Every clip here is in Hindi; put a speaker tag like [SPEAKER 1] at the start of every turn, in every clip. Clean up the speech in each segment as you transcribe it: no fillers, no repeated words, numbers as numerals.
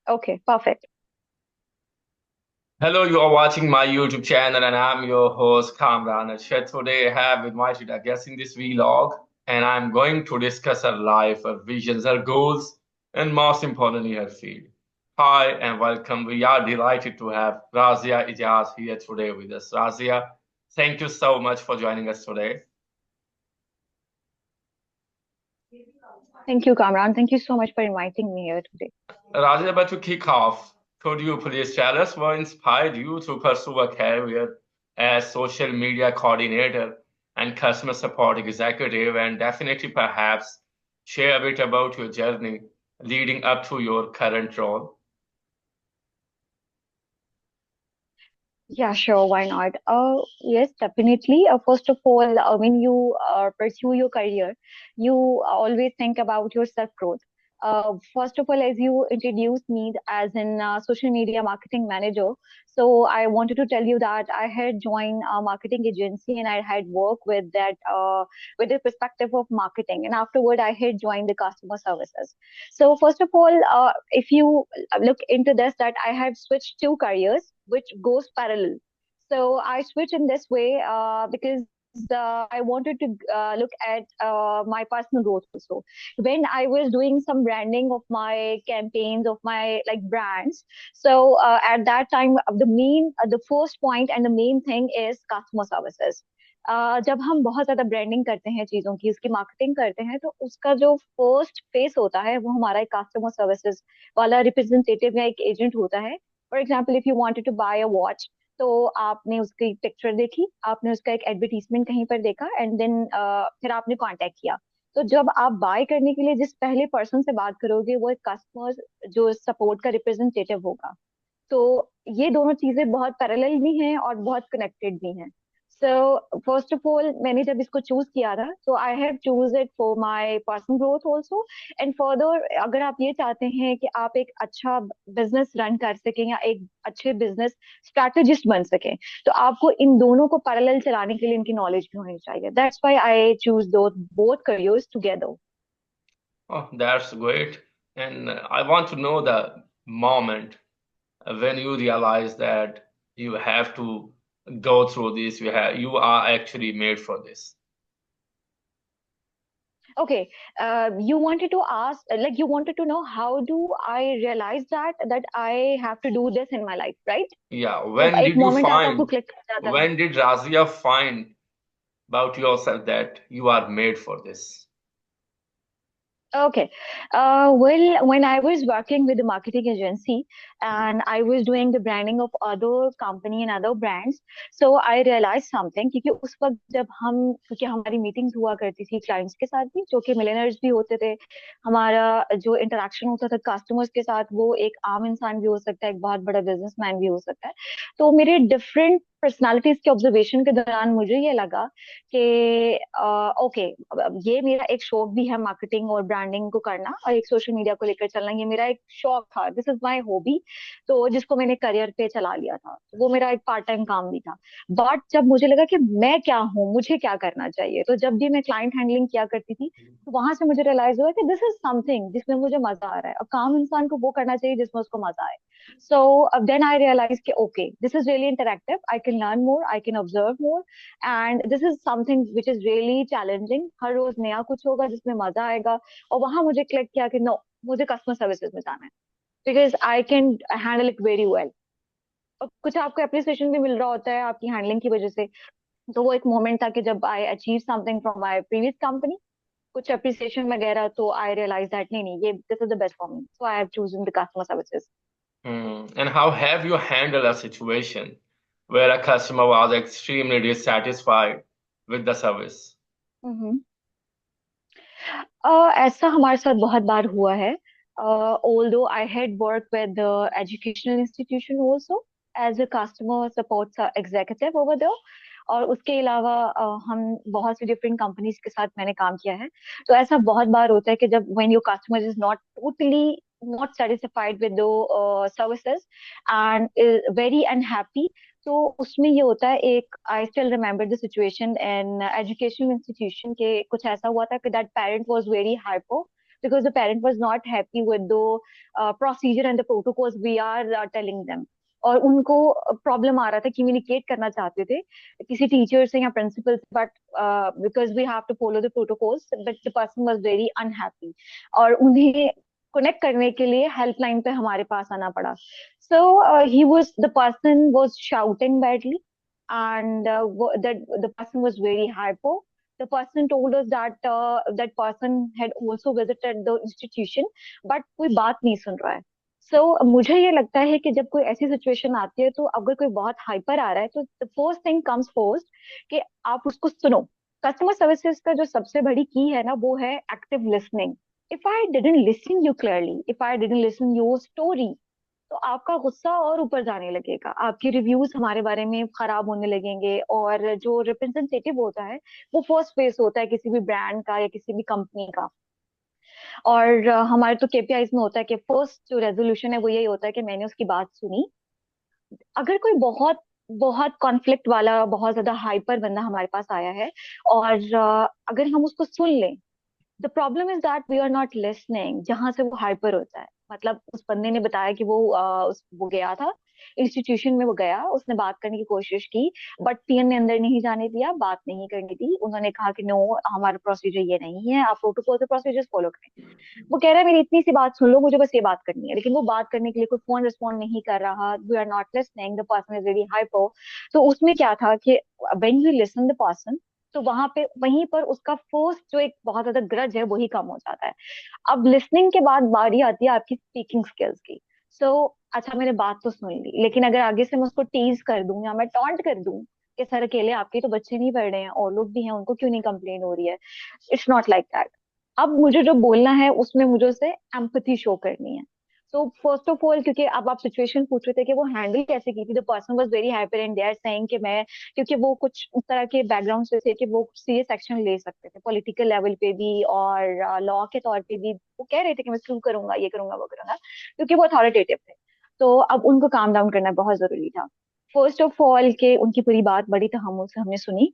[SPEAKER 1] Okay, perfect.
[SPEAKER 2] Hello, you are watching my YouTube channel, and I'm your host Kamran Arshad. Today, I have invited a guest in this vlog, and I'm going to discuss her life, her visions, her goals, and most importantly, her field. Hi, and welcome. We are delighted to have Razia Ijaz here today with us. Razia, thank you so much for joining us today.
[SPEAKER 1] Thank you, Kamran. Thank you so much for inviting me here today.
[SPEAKER 2] Razia, but to kick off, could you please tell us what inspired you to pursue a career as social media coordinator and customer support executive, and definitely perhaps share a bit about your journey leading up to your current role?
[SPEAKER 1] Yeah, sure. Why not? Yes, definitely. First of all, when you pursue your career, you always think about your self-growth. First of all, as you introduced me as an social media marketing manager, so I wanted to tell you that I had joined a marketing agency and I had worked with that with the perspective of marketing, and afterward I had joined the customer services. So first of all, if you look into this, that I have switched two careers which goes parallel. So I switch in this way because I wanted to look at my personal growth also. When I was doing some branding of my campaigns of my like brands, so at that time the first point and the main thing is customer services. जब हम बहुत ज्यादा ब्रांडिंग करते हैं चीजों की, उसकी मार्केटिंग करते हैं, तो उसका जो फर्स्ट फेस होता है वो हमारा एक कस्टमर सर्विसेज वाला रिप्रेजेंटेटिव या एक एजेंट होता है. For example, if you wanted to buy a watch, तो आपने उसकी पिक्चर देखी, आपने उसका एक एडवर्टीजमेंट कहीं पर देखा, एंड देन फिर आपने कांटेक्ट किया. तो जब आप बाय करने के लिए जिस पहले पर्सन से बात करोगे वो एक कस्टमर जो सपोर्ट का रिप्रेजेंटेटिव होगा. तो ये दोनों चीजें बहुत पैरेलल भी हैं और बहुत कनेक्टेड भी हैं. सो फर्स्ट ऑफ ऑल, मैंने जब इसको चूज किया था, तो I have choose it for my personal growth also. And further, अगर आप ये चाहते हैं कि आप एक अच्छा बिजनेस रन कर सकें या एक अच्छे बिजनेस स्ट्रैटेजिस्ट बन सकें, तो आपको इन दोनों को पैरेलल चलाने के लिए इनकी नॉलेज भी होनी चाहिए. दैट्स व्हाई आई चूज दो both careers together.
[SPEAKER 2] Oh, that's great. And I want to know the moment when you realize that you have to go through this, you are actually made for this.
[SPEAKER 1] Okay, you wanted to ask, like you wanted to know how do I realize that I have to do this in my life, right?
[SPEAKER 2] Yeah,
[SPEAKER 1] जब
[SPEAKER 2] when
[SPEAKER 1] एक
[SPEAKER 2] did you
[SPEAKER 1] मोमेंट आता है आपको
[SPEAKER 2] find,
[SPEAKER 1] क्लिक कर जाता है.
[SPEAKER 2] when did Razia find about yourself that you are made for this?
[SPEAKER 1] Okay. Well, when I was working with the marketing agency and I was doing the branding of other company and other brands, so I realized something. क्योंकि उस वक्त जब हम क्योंकि हमारी मीटिंग्स हुआ करती थी क्लाइंट्स के साथ भी, जो कि मिलियनर्स भी होते थे. हमारा जो इंटरेक्शन होता था कस्टमर्स के साथ, वो एक आम इंसान भी हो सकता है, एक बहुत बड़ा बिजनेसमैन भी हो सकता है. तो मेरे डिफरेंट पर्सनालिटीज के ऑब्जर्वेशन के दौरान मुझे ये लगा कि ओके, ये मेरा एक शौक भी है मार्केटिंग और ब्रांडिंग को करना और एक सोशल मीडिया को लेकर चलना. ये मेरा एक शौक था, दिस इज माय हॉबी. तो जिसको मैंने करियर पे चला लिया था, वो मेरा एक पार्ट टाइम काम भी था. बट जब मुझे लगा कि मैं क्या हूँ, मुझे क्या करना चाहिए, तो जब भी मैं क्लाइंट हैंडलिंग किया करती थी, तो वहां से मुझे रियलाइज हुआ कि दिस इज समथिंग जिसमें मुझे मजा आ रहा है, और काम इंसान को वो करना चाहिए जिसमें उसको मजा आए. So then I realized कि okay, this is really interactive. I can learn more, I can observe more, and this is something which is really challenging. हर रोज नया कुछ होगा जिसमें मजा आएगा. और वहां मुझे क्लिक किया कि नो, मुझे कस्टमर सर्विसेज में जाना है, because I can handle it very well. और कुछ आपको अप्रिसिएशन भी मिल रहा होता है आपकी हैंडलिंग की वजह से. तो वो एक मोमेंट था कि जब I achieve something from my previous company, कुछ अप्रिसिएशन वगैरह, तो आई रियलाइज दैट नहीं नहीं, ये this is the best for me, so I have chosen the customer services.
[SPEAKER 2] And how have you handled a situation where a customer was extremely dissatisfied with the service?
[SPEAKER 1] ऐसा हमारे साथ बहुत बार हुआ है. Although I had worked with the educational institution also as a customer support executive over there. और उसके अलावा हम बहुत सी डिफरेंट कंपनीज के साथ मैंने काम किया है. तो ऐसा बहुत बार होता है कि जब when your customer is not totally not satisfied with the services and is very unhappy, तो उसमें ये होता है. एक I still remember the situation in educational institution के, कुछ ऐसा हुआ था कि that parent was very hyper because the parent was not happy with the procedure and the protocols we are telling them. और उनको प्रॉब्लम आ रहा था, कम्युनिकेट करना चाहते थे किसी टीचर से या प्रिंसिपल से, but because we have to follow the protocols, but the person was very unhappy, और उन्हें कनेक्ट करने के लिए हेल्पलाइन पे हमारे पास आना पड़ा. So he was the person was shouting badly, and that the person was very hyper. The person told us that that person had also visited the institution, but कोई बात नहीं सुन रहा है. So मुझे ये लगता है कि जब कोई ऐसी सिचुएशन आती है, तो अगर कोई बहुत हाइपर आ रहा है, तो the first thing comes first कि आप उसको सुनो. कस्टमर सर्विसेज का जो सबसे बड़ी की है ना, वो है active listening. If I didn't listen you clearly, if I didn't listen your story, तो आपका गुस्सा और ऊपर जाने लगेगा, आपके रिव्यूज हमारे बारे में खराब होने लगेंगे. और जो रिप्रेजेंटेटिव होता है, वो फर्स्ट फेस होता है किसी भी ब्रांड का या किसी भी कंपनी का. और हमारे तो केपीआईज में होता है कि फर्स्ट जो रेजोल्यूशन है वो यही होता है कि मैंने उसकी बात सुनी. अगर कोई बहुत बहुत कॉन्फ्लिक्ट वाला, बहुत ज्यादा हाइपर बंदा हमारे पास आया है, और अगर हम उसको सुन लें, the problem is that we are not listening. जहां से वो हाइपर होता है, मतलब उस बंदे ने बताया कि वो गया था इंस्टीट्यूशन में, वो गया, उसने बात करने की कोशिश की, बट टीएन ने अंदर नहीं जाने दिया, बात नहीं करनी थी. उन्होंने कहा कि नो, हमारा प्रोसीजर ये नहीं है, आप प्रोटोकॉल से प्रोसीजर्स फॉलो करें. वो कह रहा है मेरी इतनी सी बात सुन लो, मुझे बस ये बात करनी है, लेकिन वो बात करने के लिए कोई फोन रिस्पॉन्ड नहीं कर रहा. We are not listening, the person is very hyper. तो उसमें क्या था कि when you listen the person, तो वहां पे वहीं पर उसका फर्स्ट जो एक बहुत ज्यादा ग्रज है वही कम हो जाता है. अब लिसनिंग के बाद बारी आती है आपकी स्पीकिंग स्किल्स की. सो अच्छा, मैंने बात तो सुन ली, लेकिन अगर आगे से मैं उसको टीज कर दूं या मैं टॉन्ट कर दूं कि सर अकेले आपके तो बच्चे नहीं पढ़ रहे हैं, और लोग भी हैं, उनको क्यों नहीं कंप्लेन हो रही है, इट्स नॉट लाइक दैट. अब मुझे जो बोलना है उसमें मुझे उसे एम्पथी शो करनी है. सो फर्स्ट ऑफ ऑल, क्योंकि अब आप सिचुएशन पूछ रहे थे कि वो हैंडल कैसे की थी, the person was very hyper and they are saying कि मैं, क्योंकि वो कुछ उस तरह के बैकग्राउंड से थे कि वो सीरियस एक्शन ले सकते थे पॉलिटिकल लेवल पे भी और लॉ के तौर पे भी. वो कह रहे थे कि मैं क्यों करूंगा, ये करूंगा, वो करूंगा, क्योंकि वो अथॉरिटेटिव थे. तो अब उनको काम डाउन करना बहुत जरूरी था. फर्स्ट ऑफ ऑल के उनकी पूरी बात बड़ी तहम्मुल से हमने सुनी.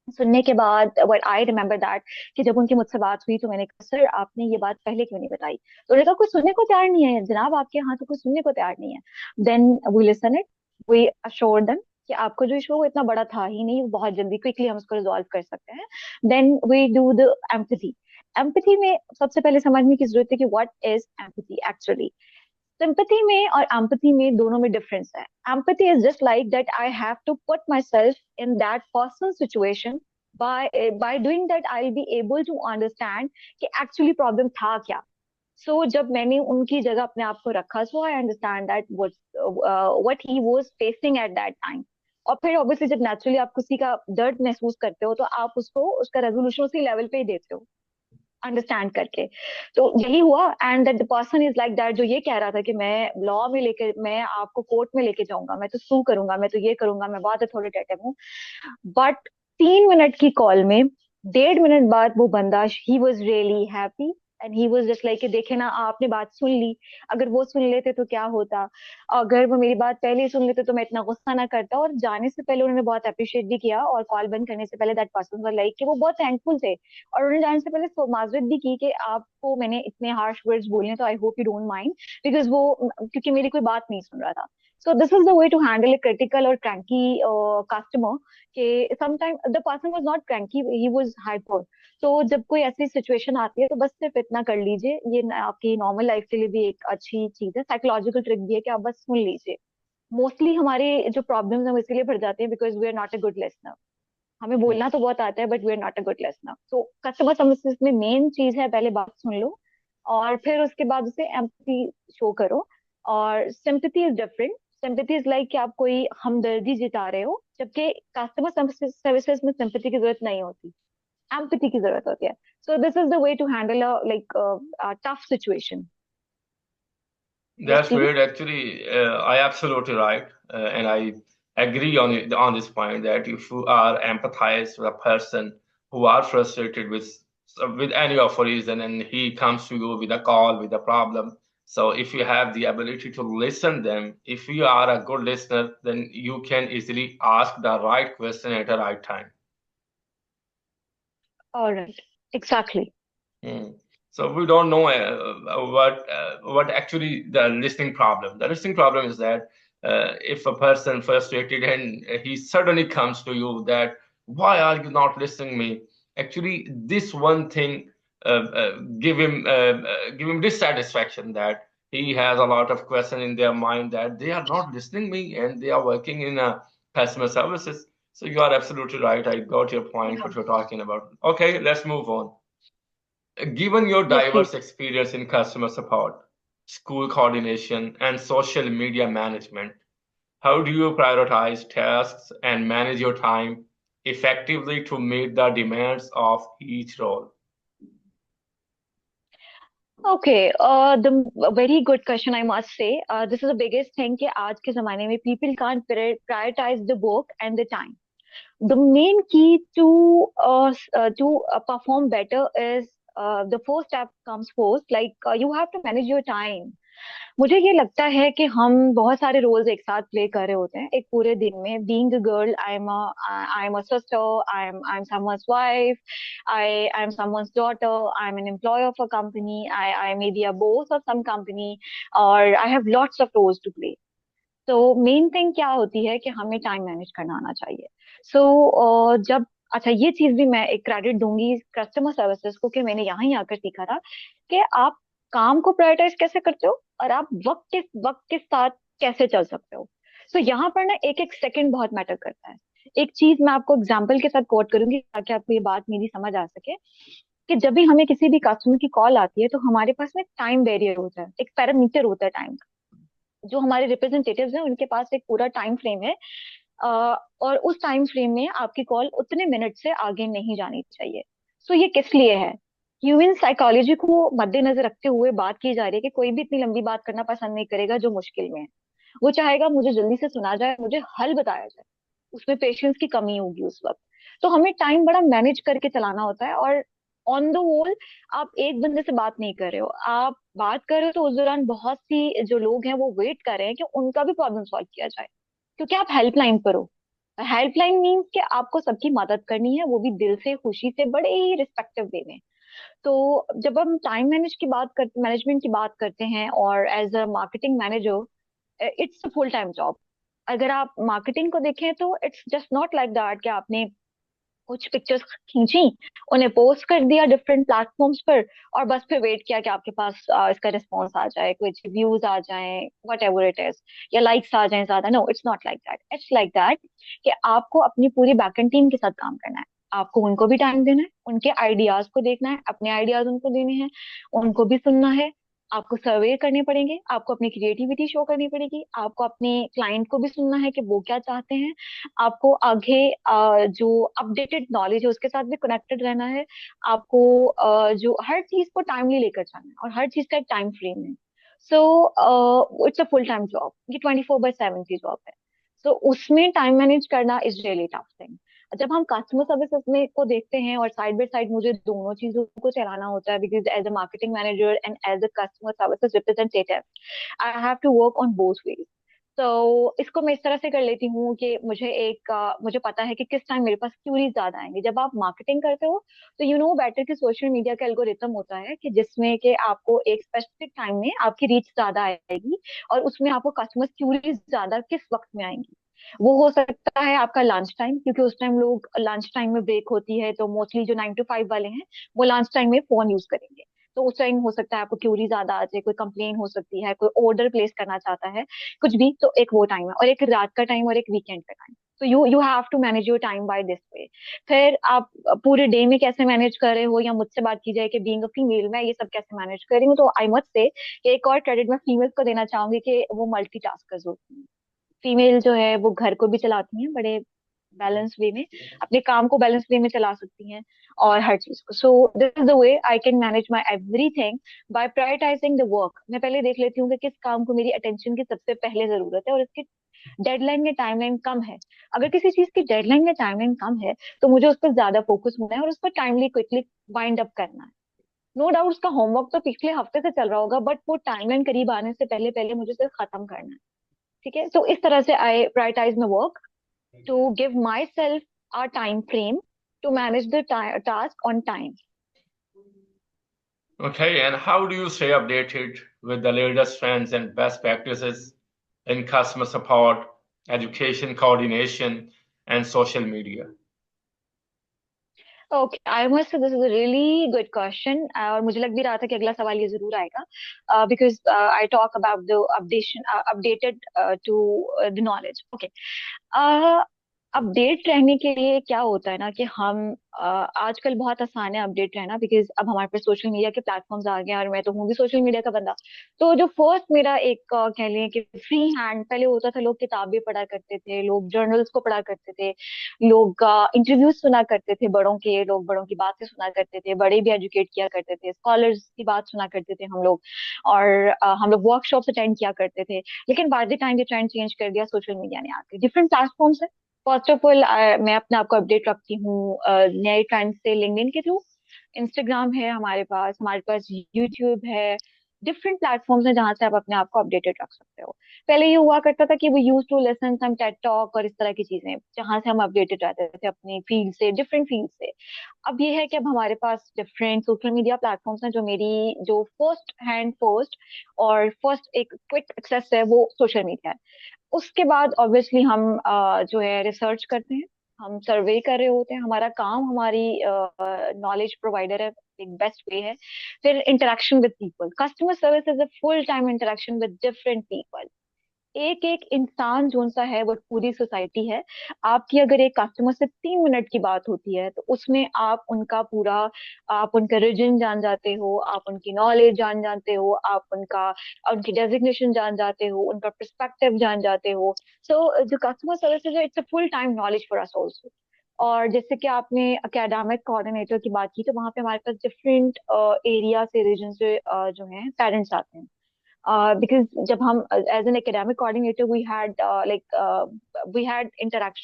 [SPEAKER 1] सुनने के बाद व्हाट आई रिमेम्बर दैट, कि जब उनकी मुझसे बात हुई तो मैंने कहा सर आपने ये बात पहले क्यों नहीं बताई. तो उन्होंने कहा कोई सुनने को तैयार नहीं है जनाब, आपके यहाँ तो कोई सुनने को तैयार नहीं है. Then we listen it, we assure them कि आपको जो इशू है वो इतना बड़ा था ही नहीं, वो बहुत जल्दी क्विकली हम उसको रिजॉल्व कर सकते हैं. Then we do the empathy. Empathy में सबसे पहले समझने की जरूरत है कि what is empathy actually. Sympathy में और एम्पैथी में, दोनों में डिफरेंस है. Empathy is just like that I have to put myself in that person situation. by doing that I'll be able to understand कि एक्चुअली प्रॉब्लम था क्या. सो जब मैंने उनकी जगह अपने आप को रखा, so I understand that what he was facing at that time. और फिर ऑब्वियसली जब नेचुरली आप किसी का दर्द महसूस करते हो, तो आप उसको उसका रेजोल्यूशन उसी लेवल पे ही देते हो, अंडरस्टैंड करके. तो यही हुआ, and that the person is like that, जो ये कह रहा था कि मैं लॉ में लेके, मैं आपको कोर्ट में लेके जाऊंगा, मैं तो सू करूंगा, मैं तो ये करूंगा, मैं बहुत अथॉरिटेटिव हूँ. बट 3 मिनट की कॉल में 1.5 मिनट बाद वो बंदा, he was really happy and he was just like, देखे ना आपने बात सुन ली, अगर वो सुन लेते तो क्या होता, अगर वो मेरी बात पहले ही सुन लेते तो मैं इतना गुस्सा ना करता. और जाने से पहले उन्होंने बहुत अप्रिशिएट भी किया, और कॉल बंद करने से पहले दैट पर्सन वाज लाइक कि वो बहुत थैंकफुल थे, और उन्होंने जाने से पहले माजरत भी की कि आपको मैंने इतने हार्श वर्ड्स बोले, तो I hope you don't mind, because वो, क्योंकि मेरी कोई बात नहीं सुन रहा था. So this is the way to handle a critical or cranky customer. कि sometime the person was not cranky, he was hyper. तो जब कोई ऐसी सिचुएशन आती है, तो बस सिर्फ इतना कर लीजिए, ये आपकी नॉर्मल लाइफ के लिए भी एक अच्छी चीज है, साइकोलॉजिकल ट्रिक भी है कि आप बस सुन लीजिए. मोस्टली हमारे जो प्रॉब्लम्स हम इसीलिए बढ़ जाते हैं because we are not a good listener. हमें बोलना तो बहुत आता है, but we are not a good listener. तो कस्टमर सर्विस में मेन चीज है, पहले बात सुन लो, और फिर उसके बाद उसे एम्पैथी शो करो. और sympathy is different. Sympathy is like कि आप कोई हमदर्दी जता रहे हो, जबकि कस्टमर सर्विसेज में सिंपैथी की जरूरत नहीं होती, एम्पैथी की जरूरत होती है. So this is the way to handle a like tough situation. Yes
[SPEAKER 2] That's
[SPEAKER 1] please.
[SPEAKER 2] great. Actually, I absolutely right, and I agree on this point that if you are empathize with a person who are frustrated with any of a reason, and he comes to you with a call with a problem. So if you have the ability to listen them, if you are a good listener, then you can easily ask the right question at the right time.
[SPEAKER 1] Alright, exactly.
[SPEAKER 2] Hmm. So we don't know what actually the listening problem. The listening problem is that if a person frustrated and he suddenly comes to you that why are you not listening me? Actually, this one thing give him dissatisfaction that he has a lot of question in their mind that they are not listening me and they are working in customer services. So you are absolutely right. I got your point,
[SPEAKER 1] Yeah.
[SPEAKER 2] what you're talking about. Okay, let's move on. Given your
[SPEAKER 1] Yes, please.
[SPEAKER 2] diverse experience in customer support, school coordination, and social media management, how do you prioritize tasks and manage your time effectively to meet the demands of each role?
[SPEAKER 1] Okay, the a very good question, I must say. This is the biggest thing कि आज के ज़माने में people can't prioritize the work and the time. The main key to perform better is the first step comes first. Like you have to manage your time. मुझे ये लगता है कि हम बहुत सारे रोल्स एक साथ प्ले कर रहे होते हैं एक पूरे दिन में being a girl I am a sister I am someone's wife I am someone's daughter I am an employee of a company I may be a boss of some company और I have lots of roles to play तो मेन थिंग क्या होती है कि हमें टाइम मैनेज करना आना चाहिए जब अच्छा ये चीज भी मैं एक क्रेडिट दूंगी कस्टमर सर्विसेज को कि मैंने यहाँ ही आकर सीखा था कि आप काम को प्रायोरिटाइज कैसे करते हो और आप वक्त के साथ कैसे चल सकते हो तो यहाँ पर ना एक एक सेकंड बहुत मैटर करता है एक चीज मैं आपको एग्जाम्पल के साथ कोट करूंगी ताकि आपको ये बात मेरी समझ आ सके कि जब भी हमें किसी भी कस्टमर की कॉल आती है तो हमारे पास में टाइम बैरियर होता है एक पैरामीटर होता है टाइम जो हमारे रिप्रेजेंटेटिव्स हैं उनके पास एक पूरा टाइम फ्रेम है अ, और उस टाइम फ्रेम में आपकी कॉल उतने मिनट से आगे नहीं जानी चाहिए सो ये किस लिए है ह्यूमन साइकोलॉजी को मद्देनजर रखते हुए बात की जा रही है कि कोई भी इतनी लंबी बात करना पसंद नहीं करेगा जो मुश्किल में है वो चाहेगा मुझे जल्दी से सुना जाए मुझे हल बताया जाए उसमें पेशेंस की कमी होगी उस वक्त तो हमें टाइम बड़ा मैनेज करके चलाना होता है और ऑन द होल आप एक बंदे से बात नहीं कर रहे हो आप बात कर रहे हो तो उस दौरान बहुत सी जो लोग हैं वो वेट कर रहे हैं कि उनका भी प्रॉब्लम सॉल्व किया जाए क्योंकि आप हेल्पलाइन पर हो हेल्पलाइन मीन्स कि आपको सबकी मदद करनी है वो भी दिल से खुशी से बड़े ही रिस्पेक्टिव वे में तो जब हम टाइम मैनेजमेंट की बात करते हैं और as a marketing manager it's a full time job अगर आप मार्केटिंग को देखें तो it's just not like that कि आपने कुछ पिक्चर्स खींची उन्हें पोस्ट कर दिया डिफरेंट प्लेटफॉर्म्स पर और बस फिर वेट किया कि आपके पास इसका रिस्पॉन्स आ जाए कुछ व्यूज आ जाएं वट एवर इट इज या लाइक्स आ जाएं ज्यादा no it's not like that it's like that कि आपको अपनी पूरी बैकएंड टीम के साथ काम करना है आपको उनको भी टाइम देना है उनके आइडियाज को देखना है अपने आइडियाज उनको देने हैं उनको भी सुनना है आपको सर्वे करने पड़ेंगे आपको अपनी क्रिएटिविटी शो करनी पड़ेगी आपको अपने क्लाइंट को भी सुनना है कि वो क्या चाहते हैं आपको आगे जो अपडेटेड नॉलेज है उसके साथ भी कनेक्टेड रहना है आपको जो हर चीज को टाइमली लेकर जाना है और हर चीज का एक टाइम फ्रेम है it's a full time job ये 24/7 की जॉब है उसमें टाइम मैनेज करना इज रियली टफ थिंग जब हम कस्टमर सर्विसेज में को देखते हैं और साइड बाय साइड मुझे दोनों चीजों को चलाना होता है because as a marketing manager and as a customer services representative I have to work on both ways तो इसको मैं इस तरह से कर लेती हूँ कि मुझे पता है कि किस टाइम मेरे पास क्यूरीज ज्यादा आएंगे जब आप मार्केटिंग करते हो तो यू नो बेटर कि सोशल मीडिया का एल्गोरिथम होता है कि जिसमें कि आपको एक स्पेसिफिक टाइम में आपकी रीच ज्यादा आएगी और उसमें आपको कस्टमर क्यूरीज ज्यादा किस वक्त में आएंगी वो हो सकता है आपका लंच टाइम क्योंकि उस टाइम लोग लंच टाइम में ब्रेक होती है तो मोस्टली जो 9 to 5 वाले हैं वो लंच टाइम में फोन यूज करेंगे तो उस टाइम हो सकता है आपको क्यूरी ज्यादा आ जाए कोई कंप्लेन हो सकती है कोई ऑर्डर प्लेस करना चाहता है कुछ भी तो एक वो टाइम है और एक रात का टाइम और एक वीकेंड का टाइम तो you have to manage your time by this way फिर आप पूरे डे में कैसे मैनेज कर रहे हो या मुझसे बात की जाए कि बीइंग अ फीमेल मैं ये सब कैसे मैनेज कर रही हूँ तो आई मस्ट से एक और क्रेडिट मैं फीमेल्स को देना चाहूंगी कि वो मल्टीटास्कर्स होती हैं फीमेल जो है वो घर को भी चलाती हैं बड़े बैलेंस वे में अपने काम को बैलेंस वे में चला सकती हैं और हर चीज को सो this is the way I can manage my everything by prioritising the work मैं पहले देख लेती हूँ कि किस काम को मेरी अटेंशन की सबसे पहले जरूरत है और इसकी डेडलाइन या टाइमलाइन कम है अगर किसी चीज की डेडलाइन या टाइमलाइन कम है तो मुझे उस पर ज्यादा फोकस होना है और उस पर टाइमली क्विकली वाइंड अप करना है नो डाउट उसका होमवर्क तो पिछले हफ्ते से चल रहा होगा बट वो टाइमलाइन करीब आने से पहले पहले मुझे उसे खत्म करना है ठीक है तो इस तरह से I prioritise my work to give myself a time frame to manage the task on time.
[SPEAKER 2] Okay, and how do you stay updated with the latest trends and best practices in customer support, education coordination, and social media?
[SPEAKER 1] Okay, I must say this is a really good question, और मुझे लग भी रहा था कि अगला सवाल ये जरूर आएगा, because I talk about the updation updated to the knowledge. Okay, update रहने के लिए क्या होता है ना कि हम आजकल बहुत आसान है अपडेट रहना, बिकॉज अब हमारे पास सोशल मीडिया के प्लेटफॉर्म्स आ गए हैं और मैं तो हूँ भी सोशल मीडिया का बंदा। तो जो फर्स्ट मेरा एक कह लें कि फ्री हैंड पहले होता था, लोग किताबें पढ़ा करते थे, लोग जर्नल्स को पढ़ा करते थे, लोग इंटरव्यूज सुना करते थे बड़ों के, लोग बड़ों की बातें सुना करते थे, बड़े भी एजुकेट किया करते थे, स्कॉलर्स की बात सुना करते थे हम लोग, और हम लोग वर्कशॉप्स अटेंड किया करते थे। लेकिन बाय द टाइम ये ट्रेंड चेंज कर दिया सोशल मीडिया ने आके, डिफरेंट प्लेटफॉर्म्स है। फर्स्ट ऑफ ऑल मैं अपने आप को अपडेट रखती हूँ नए ट्रेंड से लिंक्डइन के थ्रू। इंस्टाग्राम है हमारे पास यूट्यूब है, डिफरेंट प्लेटफॉर्म्स हैं जहां से आप अपने आप को अपडेटेड रख सकते हो। पहले ये हुआ करता था कि वो use to listen some TED talk और इस तरह की चीजें, जहां से हम अपडेटेड रहते थे अपनी फील्ड से, डिफरेंट फील्ड से। अब ये है कि अब हमारे पास डिफरेंट सोशल मीडिया प्लेटफॉर्म्स हैं, जो मेरी जो फर्स्ट हैंड फर्स्ट और फर्स्ट एक क्विक एक्सेस है वो सोशल मीडिया है। उसके बाद ऑब्वियसली हम जो है रिसर्च करते हैं, हम सर्वे कर रहे होते हैं, हमारा काम हमारी नॉलेज प्रोवाइडर है, एक बेस्ट वे है। फिर interaction with people, customer service is a full time interaction with different people. एक एक इंसान जो सा है वो पूरी सोसाइटी है। आपकी अगर एक कस्टमर से 3 मिनट की बात होती है तो उसमें आप उनका पूरा, आप उनका रीजन जान जाते हो, आप उनकी नॉलेज जान जाते हो, आप उनका उनकी डेजिग्नेशन जान जाते हो, उनका पर्सपेक्टिव जान जाते हो। सो जो कस्टमर सर्विस है, it's a full time knowledge for us also. और जैसे कि आपने एकेडमिक कोऑर्डिनेटर की बात की, तो वहां पे हमारे पास डिफरेंट एरिया से, रीजन से जो हैं पेरेंट्स आते हैं। Because जब हम as an academic coordinator we had we had interact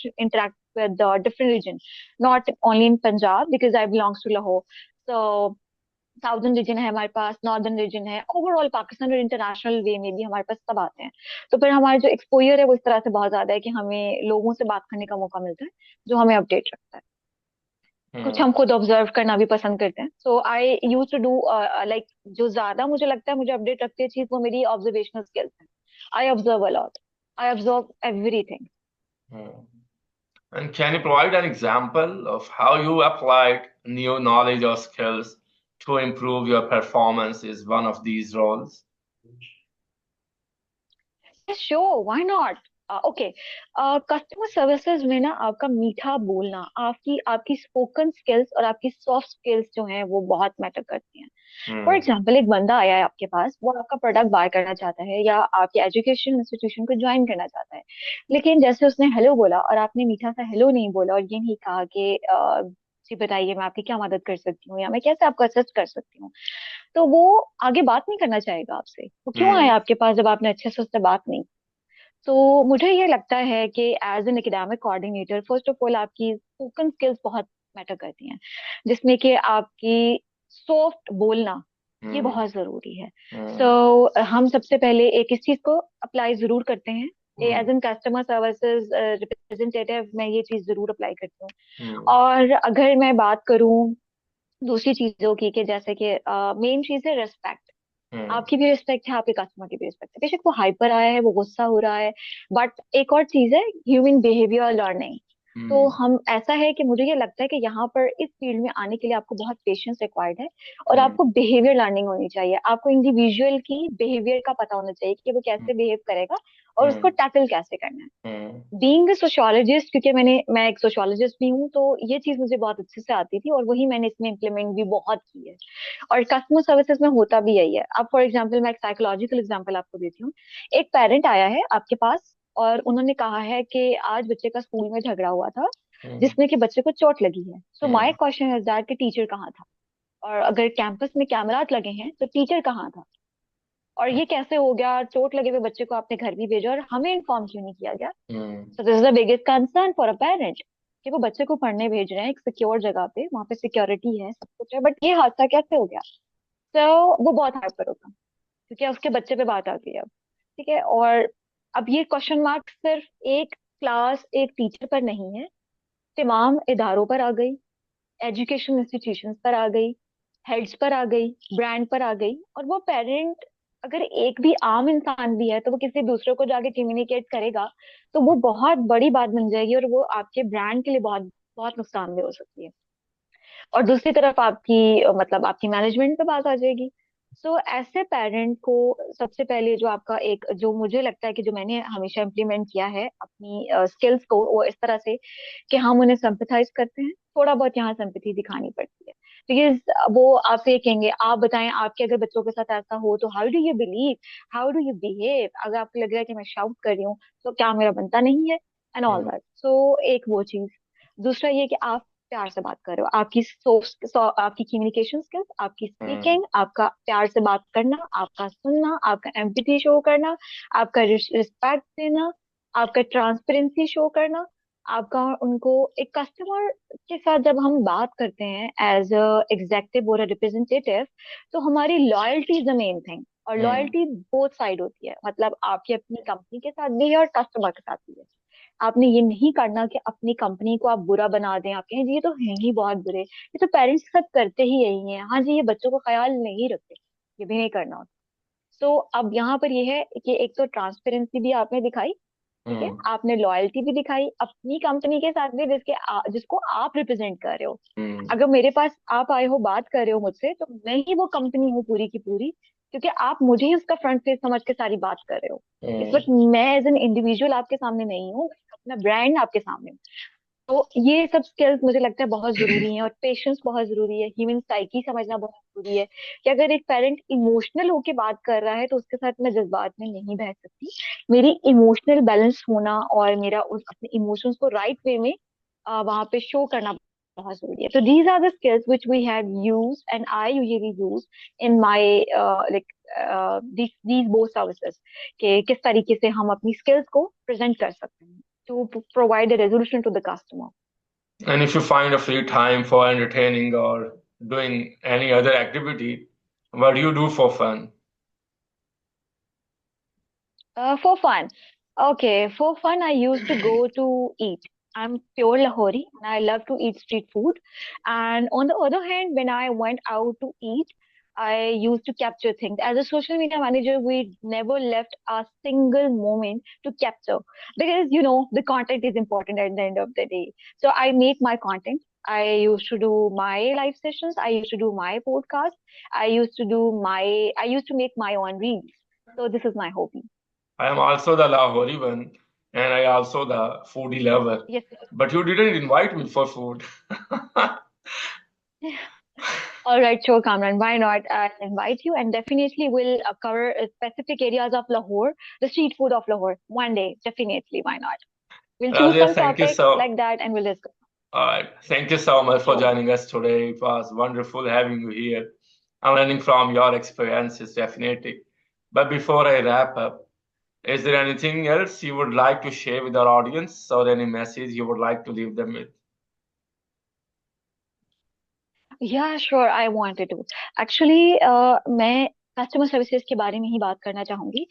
[SPEAKER 1] with different region, not only in Punjab because I belongs to Lahore. So southern region है हमारे पास, नॉर्दर्न रीजन है, ओवरऑल पाकिस्तान और इंटरनेशनल वे में भी हमारे पास सब आते हैं। तो फिर हमारा जो एक्सपोजर है वो इस तरह से बहुत ज्यादा है कि हमें लोगों से बात करने का मौका मिलता है, जो हमें अपडेट रखता है। कुछ
[SPEAKER 2] Hmm.
[SPEAKER 1] हम खुद ऑब्जर्व करना भी पसंद करते हैं। सो आई यूज टू डू लाइक, जो ज्यादा मुझे लगता है मुझे अपडेट रखती है चीज, वो मेरी ऑब्जर्वेशनल स्किल्स है। I observe a lot, I observe everything.
[SPEAKER 2] Hmm. And can you provide an example of how you applied new knowledge or skills to improve your performance is one of these roles?
[SPEAKER 1] Sure, why not. Okay, customer services में ना आपका मीठा बोलना, आपकी आपकी स्पोकन स्किल्स और आपकी सॉफ्ट स्किल्स जो हैं वो बहुत मैटर करती हैं। For
[SPEAKER 2] Hmm.
[SPEAKER 1] एग्जाम्पल, एक बंदा आया है आपके पास, वो आपका प्रोडक्ट बाय करना चाहता है या आपके एजुकेशन इंस्टीट्यूशन को ज्वाइन करना चाहता है। लेकिन जैसे उसने हेलो बोला और आपने मीठा सा हेलो नहीं बोला और ये नहीं कहा कि जी बताइए मैं आपकी क्या मदद कर सकती हूँ या मैं कैसे आपको असिस्ट कर सकती हूँ, तो वो आगे बात नहीं करना चाहेगा आपसे। वो क्यों आया
[SPEAKER 2] Hmm.
[SPEAKER 1] आपके पास जब आपने अच्छे से उससे बात नहीं। तो मुझे ये लगता है कि as an academic coordinator, first of all आपकी स्पोकन स्किल्स बहुत मैटर करती हैं, जिसमें कि आपकी सॉफ्ट बोलना, ये
[SPEAKER 2] Hmm.
[SPEAKER 1] बहुत जरूरी है। सो
[SPEAKER 2] Hmm.
[SPEAKER 1] हम सबसे पहले एक इस चीज को अप्लाई जरूर करते हैं, as
[SPEAKER 2] Hmm.
[SPEAKER 1] An customer services representative मैं ये चीज जरूर अप्लाई करती हूँ।
[SPEAKER 2] Hmm.
[SPEAKER 1] और अगर मैं बात करूँ दूसरी चीजों की, कि जैसे कि मेन चीज है रिस्पेक्ट।
[SPEAKER 2] Hmm.
[SPEAKER 1] आपकी भी रिस्पेक्ट है, आपके कस्टमर की भी रिस्पेक्ट है, बेशक वो हाइपर आया है, वो गुस्सा हो रहा है, बट एक और चीज है ह्यूमन बिहेवियर लर्निंग। तो
[SPEAKER 2] Hmm.
[SPEAKER 1] हम ऐसा है कि मुझे ये लगता है कि यहाँ पर इस फील्ड में आने के लिए आपको बहुत पेशेंस रिक्वायर्ड है, और
[SPEAKER 2] Hmm.
[SPEAKER 1] आपको बिहेवियर लर्निंग होनी चाहिए, आपको इंडिविजुअल की बिहेवियर का पता होना चाहिए कि वो कैसे बिहेव करेगा और उसको
[SPEAKER 2] Hmm.
[SPEAKER 1] टैकल कैसे करना है।
[SPEAKER 2] Hmm.
[SPEAKER 1] बीइंग अ सोशियोलॉजिस्ट, क्योंकि मैं एक सोशियोलॉजिस्ट भी हूँ, तो ये चीज मुझे बहुत अच्छे से आती थी और वही मैंने इसमें इम्प्लीमेंट भी बहुत की है। और कस्टमर सर्विसेज में होता भी यही है। अब फॉर एग्जाम्पल मैं एक साइकोलॉजिकल एग्जाम्पल आपको देती हूँ। एक पेरेंट आया है आपके पास और उन्होंने कहा है कि आज बच्चे का स्कूल में झगड़ा हुआ था,
[SPEAKER 2] Hmm.
[SPEAKER 1] जिसमें कि बच्चे को चोट लगी है। So my
[SPEAKER 2] Hmm.
[SPEAKER 1] Question is that कि टीचर कहाँ था, और अगर कैंपस में कैमरास लगे हैं तो टीचर कहाँ था, और ये कैसे हो गया, चोट लगे हुए बच्चे को आपने घर भी भेजा और हमें इन्फॉर्म क्यों नहीं किया गया।
[SPEAKER 2] Hmm.
[SPEAKER 1] So this is the biggest concern for a parent, कि वो बच्चे को पढ़ने भेज रहे हैं एक सिक्योर जगह पे, वहां पे सिक्योरिटी है, सब कुछ है, बट ये हादसा कैसे हो गया। तो वो बहुत हाइपर होगा क्योंकि उसके बच्चे पे बात आती है अब। ठीक है, और अब ये क्वेश्चन मार्क सिर्फ एक क्लास एक टीचर पर नहीं है, तमाम इदारों पर आ गई, एजुकेशन इंस्टीट्यूशंस पर आ गई, हेड्स पर आ गई, ब्रांड पर आ गई, और वो पेरेंट अगर एक भी आम इंसान भी है तो वो किसी दूसरे को जाके कम्युनिकेट करेगा, तो वो बहुत बड़ी बात बन जाएगी, और वो आपके ब्रांड के लिए बहुत बहुत नुकसानदेह हो सकती है। और दूसरी तरफ आपकी मतलब आपकी मैनेजमेंट पे बात आ जाएगी। सो ऐसे पेरेंट को सबसे पहले जो आपका एक, जो मुझे लगता है कि जो मैंने हमेशा इम्प्लीमेंट किया है अपनी स्किल्स को, वो इस तरह से कि हम उन्हें सिंपथाइज करते हैं, थोड़ा बहुत यहाँ सिंपैथी दिखानी पड़ती है, बिकॉज वो आपसे ये कहेंगे, आप बताएं आपके अगर बच्चों के साथ ऐसा हो तो how do you believe, how do you behave, अगर आपको लग रहा है कि मैं शाउट कर रही हूँ तो क्या मेरा बनता नहीं है, एंड ऑल
[SPEAKER 2] हम्म।
[SPEAKER 1] दैट। सो एक वो चीज। दूसरा ये कि आप प्यार से बात कर रहे हो, आपकी आपकी कम्युनिकेशन स्किल्स, आपकी
[SPEAKER 2] हम्म।
[SPEAKER 1] स्पीकिंग, आपका प्यार से बात करना, आपका सुनना, आपका एम्पैथी शो करना, आपका रिस्पेक्ट देना, आपका ट्रांसपेरेंसी शो करना, आपका उनको एक कस्टमर के साथ जब हम बात करते हैं एज अ एग्जेक्टिव और रिप्रेजेंटेटिव, तो हमारी loyalty is the main thing. और
[SPEAKER 2] हम्म।
[SPEAKER 1] लॉयल्टी बोथ साइड होती है, मतलब आपकी अपनी कंपनी के साथ भी है और कस्टमर के साथ भी है। आपने ये नहीं करना कि अपनी कंपनी को आप बुरा बना दें, आप कहें जी ये तो है ही बहुत बुरे, ये तो पेरेंट्स के साथ करते ही यही है, हाँ जी ये बच्चों को ख्याल नहीं रखते, ये भी नहीं करना होता। तो अब यहाँ पर ये है कि एक तो ट्रांसपेरेंसी भी आपने दिखाई, ठीक है,
[SPEAKER 2] हम्म।
[SPEAKER 1] आपने लॉयल्टी भी दिखाई अपनी कंपनी के साथ भी, जिसको आप रिप्रेजेंट कर रहे हो।
[SPEAKER 2] हम्म।
[SPEAKER 1] अगर मेरे पास आप आए हो बात कर रहे हो मुझसे, तो मैं ही वो कंपनी हूँ पूरी की पूरी, क्योंकि आप मुझे ही उसका फ्रंट फेस समझ के सारी बात कर रहे हो। इस
[SPEAKER 2] हम्म।
[SPEAKER 1] वक्त मैं एज एन इंडिविजुअल आपके सामने नहीं हूँ, अपना ब्रांड आपके सामने हूँ। तो ये सब स्किल्स मुझे लगता है बहुत जरूरी हैं, और पेशेंस बहुत जरूरी है, ह्यूमन साइकी समझना बहुत जरूरी है, कि अगर एक पेरेंट इमोशनल होके बात कर रहा है तो उसके साथ मैं जज्बात में नहीं बह सकती। मेरी इमोशनल बैलेंस होना और मेरा उस अपने इमोशंस को राइट वे में वहां पे शो करना बहुत जरूरी है। तो these are the skills which we have used and I usually use in my like these both services, कि किस तरीके से हम अपनी स्किल्स को प्रेजेंट कर सकते हैं to provide a resolution to the customer.
[SPEAKER 2] And if you find a free time for entertaining or doing any other activity, what do you do for fun?
[SPEAKER 1] For fun. Okay, for fun, I used to go to eat. I'm pure Lahori and I love to eat street food. And on the other hand, when I went out to eat, I used to capture things. As a social media manager, we never left a single moment to capture, because the content is important at the end of the day. So I make my content. I used to do my live sessions. I used to do my podcast. I used to make my own reels. So this is my hobby.
[SPEAKER 2] I am also the Lahori one, and I also the foodie lover.
[SPEAKER 1] Yes.
[SPEAKER 2] But you didn't invite me for food.
[SPEAKER 1] All right, sure, Kamran. Why not? I'll invite you, and definitely we'll cover specific areas of Lahore, the street food of Lahore, one day. Definitely, why not? We'll choose
[SPEAKER 2] Razia,
[SPEAKER 1] some topic like that and we'll discuss.
[SPEAKER 2] thank you so much for
[SPEAKER 1] Sure.
[SPEAKER 2] joining us today. It was wonderful having you here. I'm learning from your experiences, definitely. But before I wrap up, is there anything else you would like to share with our audience or any message you would like to leave them with?
[SPEAKER 1] Yeah, sure. I wanted to. Actually, मैं कस्टमर सर्विसेज के बारे में ही बात करना चाहूंगी।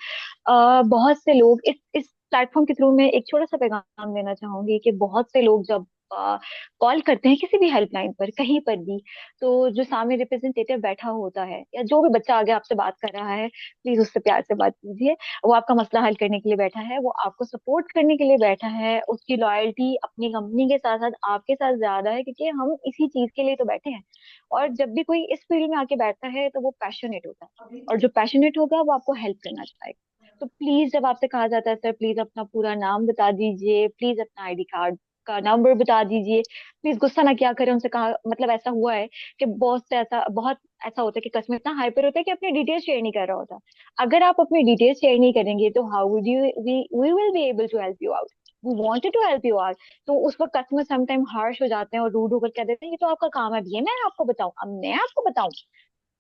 [SPEAKER 1] बहुत से लोग इस प्लेटफॉर्म के थ्रू मैं एक छोटा सा पैगाम देना चाहूंगी कि बहुत से लोग जब कॉल करते हैं किसी भी हेल्पलाइन पर कहीं पर भी, तो जो सामने रिप्रेजेंटेटिव बैठा होता है या जो भी बच्चा आगे आपसे बात कर रहा है, प्लीज उससे प्यार से बात कीजिए। वो आपका मसला हल करने के लिए बैठा है, वो आपको सपोर्ट करने के लिए बैठा है, उसकी लॉयल्टी अपनी कंपनी के साथ साथ आपके साथ ज्यादा है, क्योंकि हम इसी चीज के लिए तो बैठे हैं। और जब भी कोई इस फील्ड में आके बैठता है तो वो पैशनेट होता है, और जो पैशनेट होगा वो आपको हेल्प करना चाहेगा। तो प्लीज जब आपसे कहा जाता है सर प्लीज अपना पूरा नाम बता दीजिए, प्लीज अपना आईडी कार्ड का नंबर बता दीजिए, प्लीज गुस्सा ना किया करें। उनसे कहा, मतलब ऐसा हुआ है कि बहुत ऐसा होता है कि कस्टमर इतना हाइपर होता है कि अपनी डिटेल्स शेयर नहीं कर रहा होता। अगर आप अपनी डिटेल्स शेयर नहीं करेंगे तो how would you we will be able to help you out. We wanted to help you out. तो उस वक्त कस्टमर समटाइम हार्श हो जाते हैं और रूड होकर कह देते हैं ये तो आपका काम है, ये मैं आपको बताऊं, अब मैं आपको बताऊं।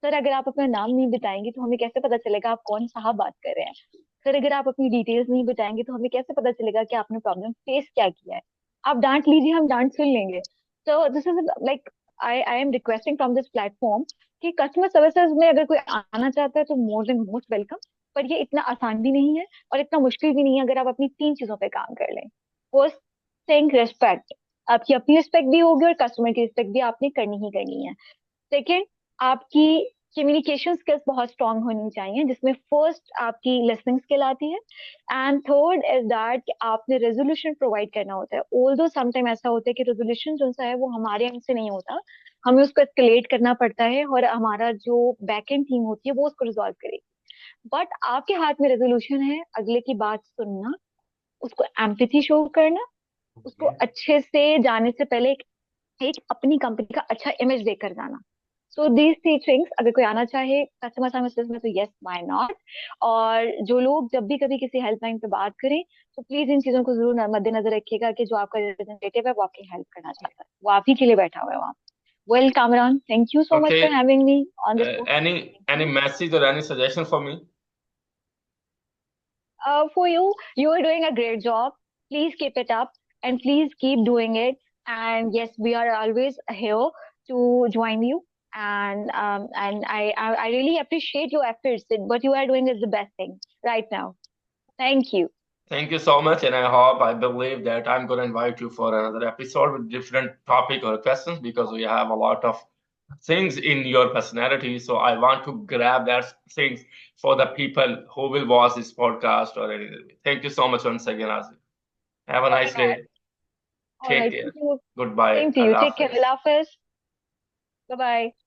[SPEAKER 1] सर अगर आप अपना नाम नहीं बताएंगे तो हमें कैसे पता चलेगा आप कौन साहब बात कर रहे हैं। सर अगर आप अपनी डिटेल्स नहीं बताएंगे तो हमें कैसे पता चलेगा कि आपने प्रॉब्लम फेस क्या किया है। आप डांट लीजिए, हम डांट सुन लेंगे। तो this is like I am requesting from this platform कि कस्टमर सर्विसेज में अगर कोई आना चाहता है तो मोर देन मोस्ट वेलकम। पर ये इतना आसान भी नहीं है और इतना मुश्किल भी नहीं है अगर आप अपनी 3 चीजों पे काम कर लें। First thing, respect. आपकी अपनी रिस्पेक्ट भी होगी और कस्टमर की रिस्पेक्ट भी आपने करनी ही करनी है। सेकेंड, आपकी कम्युनिकेशन स्किल्स बहुत स्ट्रांग होनी चाहिए, जिसमें फर्स्ट आपकी लिसनिंग स्किल आती है, एंड थर्ड इज दैट कि आपने रेजोल्यूशन प्रोवाइड करना होता है। ऑल्दो समटाइम ऐसा होता है कि रेजोल्यूशन जो सा है वो हमारे एंड से नहीं होता, हमें उसको एस्केलेट करना पड़ता है और हमारा जो बैक एंड टीम होती है वो उसको रिजॉल्व करेगी। बट आपके हाथ में रेजोल्यूशन है, अगले की बात सुनना, उसको एम्पैथी शो करना, उसको
[SPEAKER 2] Okay.
[SPEAKER 1] अच्छे से जाने से पहले एक अपनी कंपनी का अच्छा इमेज देकर जाना। सो दीज थ्री थिंग्स अगर कोई आना चाहे कस्टमर सर्विस में, तो यस, व्हाई नॉट। और जो लोग जब भी कभी किसी हेल्पलाइन पे बात करें, तो प्लीज इन चीजों को जरूर मद्देनजर रखिएगा कि जो आपका रिप्रेजेंटेटिव है वो आपकी हेल्प करना चाहता है, वो आप ही के लिए बैठा हुआ है वहाँ। Well, Kamran, thank you so much for
[SPEAKER 2] Okay.
[SPEAKER 1] Having me on this
[SPEAKER 2] Any
[SPEAKER 1] podcast.
[SPEAKER 2] message or any suggestion for me?
[SPEAKER 1] For you, you are doing a great job. Please keep it up and please keep doing it. And yes, we are always here to join you. And I really appreciate your efforts. What you are doing is the best thing right now. Thank you.
[SPEAKER 2] Thank you so much, and I believe that I'm going to invite you for another episode with different topic or questions because we have a lot of things in your personality. So I want to grab that things for the people who will watch this podcast or anything. Thank you so much once again, Aziz. Have a
[SPEAKER 1] All
[SPEAKER 2] nice
[SPEAKER 1] right.
[SPEAKER 2] day.
[SPEAKER 1] All
[SPEAKER 2] Take
[SPEAKER 1] right. Thank
[SPEAKER 2] care.
[SPEAKER 1] you.
[SPEAKER 2] Goodbye.
[SPEAKER 1] Same to you.
[SPEAKER 2] Allah
[SPEAKER 1] Take care.
[SPEAKER 2] Hafiz.
[SPEAKER 1] Allah Hafiz. Bye bye.